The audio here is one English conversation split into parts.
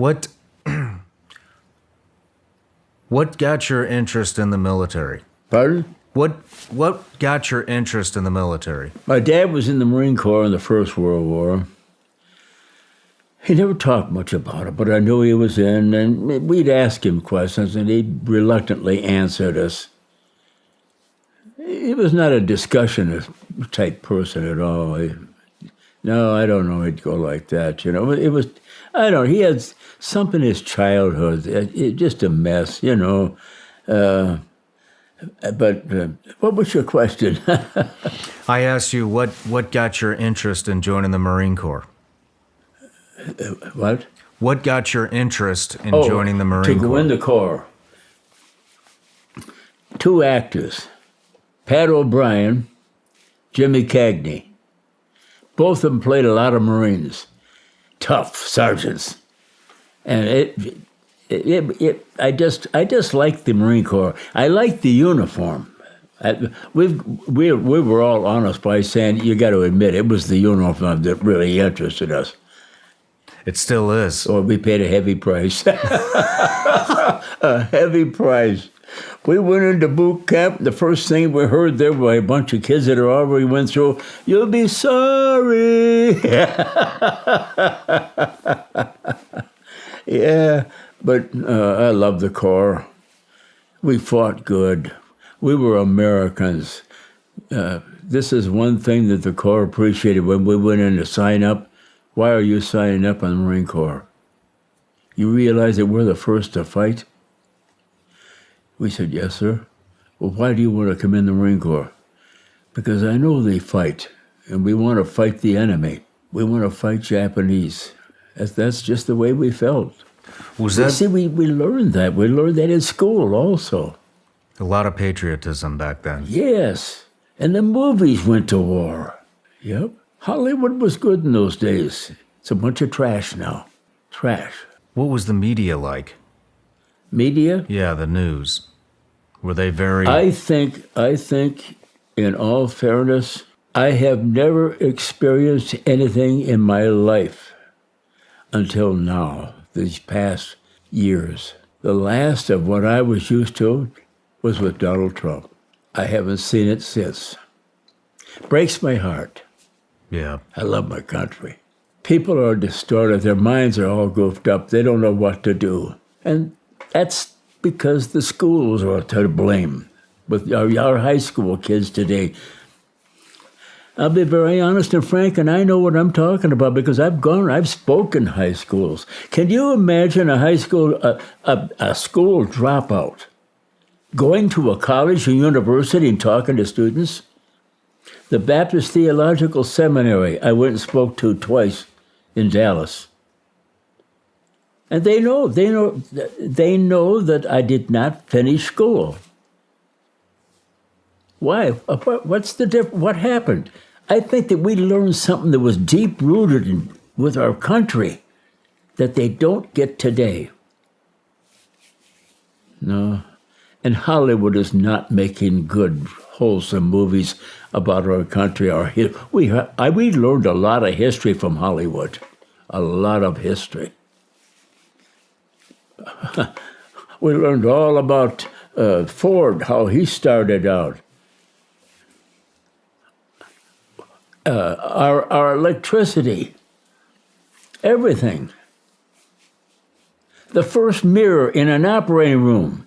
What what got your interest in the military? Pardon? What got your interest in the military? My dad was in the Marine Corps in the First World War. He never talked much about it, but I knew he was in, and we'd ask him questions, and he reluctantly answered us. He was not a discussionist type person at all. No, I don't know he'd go like that, you know. It was, I don't know, he had something in his childhood, just a mess, you know. But what was your question? I asked you what got your interest in joining the Marine Corps? What? What got your interest in joining the Marine Corps? To go in the Corps. Two actors, Pat O'Brien, Jimmy Cagney. Both of them played a lot of Marines, tough sergeants, and I just liked the Marine Corps. I liked the uniform. We were all honest by saying, you got to admit, it was the uniform that really interested us. It still is. Or we paid a heavy price. A heavy price. We went into boot camp. The first thing we heard there by a bunch of kids that had already went through, "You'll be sorry." Yeah, but I love the Corps. We fought good. We were Americans. This is one thing that the Corps appreciated when we went in to sign up. Why are you signing up on the Marine Corps? You realize that we're the first to fight? We said, yes, sir. Well, why do you want to come in the Marine Corps? Because I know they fight, and we want to fight the enemy. We want to fight Japanese. That's just the way we felt. Was that? See, we learned that. We learned that in school also. A lot of patriotism back then. Yes. And the movies went to war. Yep. Hollywood was good in those days. It's a bunch of trash now. Trash. What was the media like? Media? Yeah, the news. Were they very... I think, in all fairness, I have never experienced anything in my life until now, these past years. The last of what I was used to was with Donald Trump. I haven't seen it since. Breaks my heart. Yeah. I love my country. People are distorted. Their minds are all goofed up. They don't know what to do. And that's because the schools are to blame. With our high school kids today, I'll be very honest and frank, and I know what I'm talking about because I've spoken high schools. Can you imagine a high school, a school dropout, going to a college or university and talking to students? The Baptist Theological Seminary I went and spoke to twice in Dallas. And they know that I did not finish school. Why? What's the difference? What happened? I think that we learned something that was deep-rooted with our country that they don't get today. No. And Hollywood is not making good, wholesome movies about our country. We learned a lot of history from Hollywood. A lot of history. We learned all about Ford, how he started out. Our electricity, everything. The first mirror in an operating room,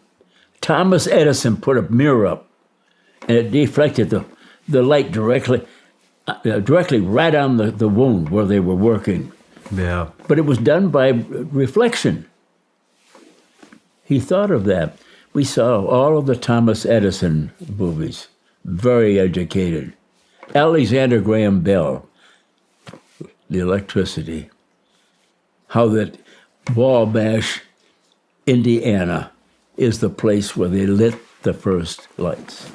Thomas Edison put a mirror up, and it deflected the light directly right on the wound where they were working. Yeah. But it was done by reflection. He thought of that. We saw all of the Thomas Edison movies, very educated. Alexander Graham Bell, the electricity. How that Wabash, Indiana, is the place where they lit the first lights.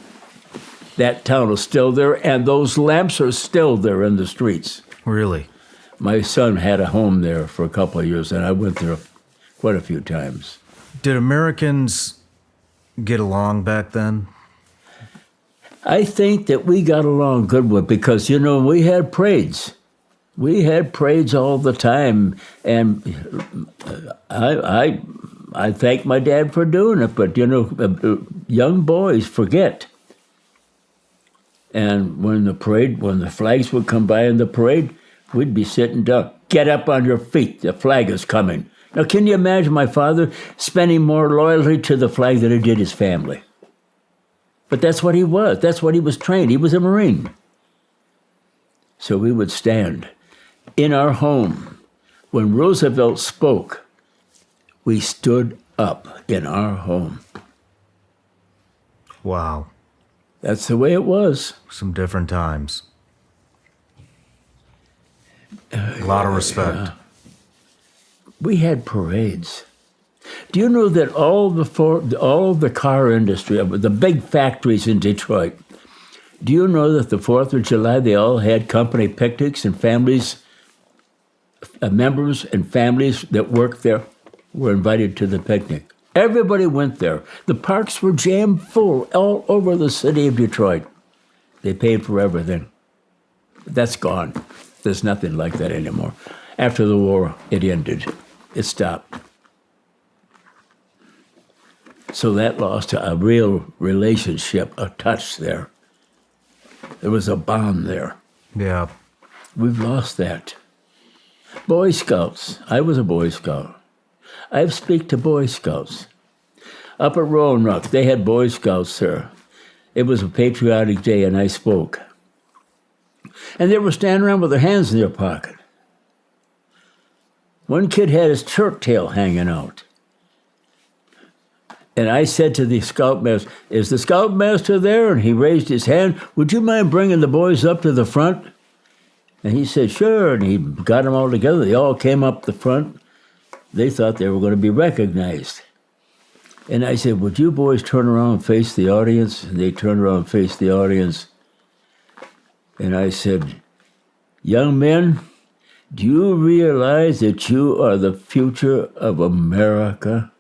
That town is still there, and those lamps are still there in the streets. Really? My son had a home there for a couple of years, and I went there quite a few times. Did Americans get along back then? I think that we got along good with because, we had parades. We had parades all the time, and I thank my dad for doing it. But young boys forget. And when the flags would come by in the parade, we'd be sitting down. Get up on your feet. The flag is coming. Now, can you imagine my father spending more loyalty to the flag than he did his family? But that's what he was. That's what he was trained. He was a Marine. So we would stand in our home. When Roosevelt spoke, we stood up in our home. Wow. That's the way it was. Some different times. A lot of respect. We had parades. Do you know that all the car industry, the big factories in Detroit, do you know that the 4th of July, they all had company picnics and families, members and families that worked there were invited to the picnic. Everybody went there. The parks were jammed full all over the city of Detroit. They paid for everything. That's gone. There's nothing like that anymore. After the war, it ended. It stopped. So that lost a real relationship, a touch there. There was a bond there. Yeah. We've lost that. Boy Scouts. I was a Boy Scout. I speak to Boy Scouts. Up at Roanoke, they had Boy Scouts there. It was a patriotic day, and I spoke. And they were standing around with their hands in their pocket. One kid had his shirt tail hanging out. And I said to the scoutmaster, "Is the scoutmaster there?" And he raised his hand. "Would you mind bringing the boys up to the front?" And he said, "Sure." And he got them all together. They all came up the front. They thought they were going to be recognized. And I said, "Would you boys turn around and face the audience?" And they turned around and faced the audience. And I said, "Young men, do you realize that you are the future of America?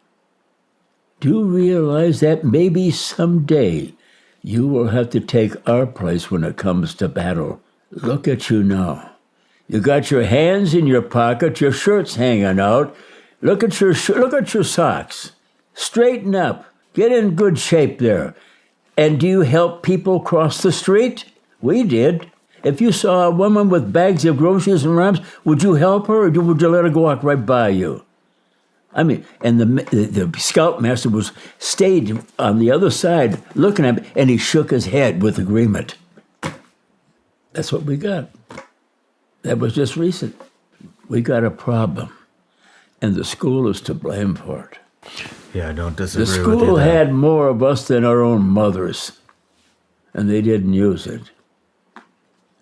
Do you realize that maybe someday you will have to take our place when it comes to battle? Look at you now. You got your hands in your pocket, your shirt's hanging out. Look at your socks. Straighten up. Get in good shape there. And do you help people cross the street? We did. If you saw a woman with bags of groceries and ramps, would you help her or would you let her walk right by you? I mean, and the scoutmaster stayed on the other side looking at me, and he shook his head with agreement. That's what we got. That was just recent. We got a problem, and the school is to blame for it. Yeah, I don't disagree The with you school there. had more of us than our own mothers, and they didn't use it.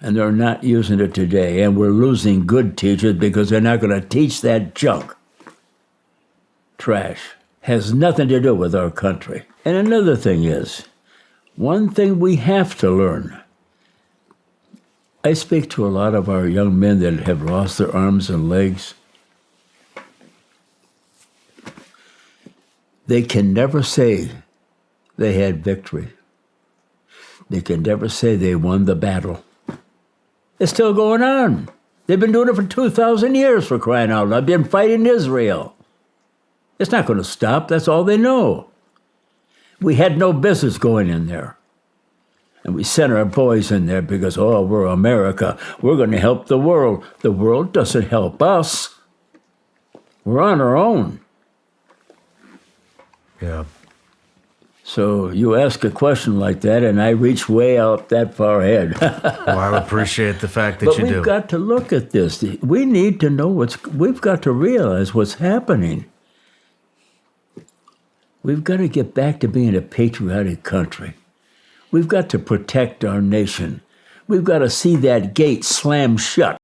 And they're not using it today, and we're losing good teachers because they're not going to teach that junk. Trash has nothing to do with our country. And another thing is, one thing we have to learn. I speak to a lot of our young men that have lost their arms and legs. They can never say they had victory. They can never say they won the battle. It's still going on. They've been doing it for 2,000 years, for crying out loud. They've been fighting Israel. It's not going to stop. That's all they know. We had no business going in there. And we sent our boys in there because, oh, we're America. We're going to help the world. The world doesn't help us. We're on our own. Yeah. So you ask a question like that, and I reach way out that far ahead. Well, I appreciate the fact that But you do. we've got to look at this. We need to know we've got to realize what's happening. We've got to get back to being a patriotic country. We've got to protect our nation. We've got to see that gate slam shut.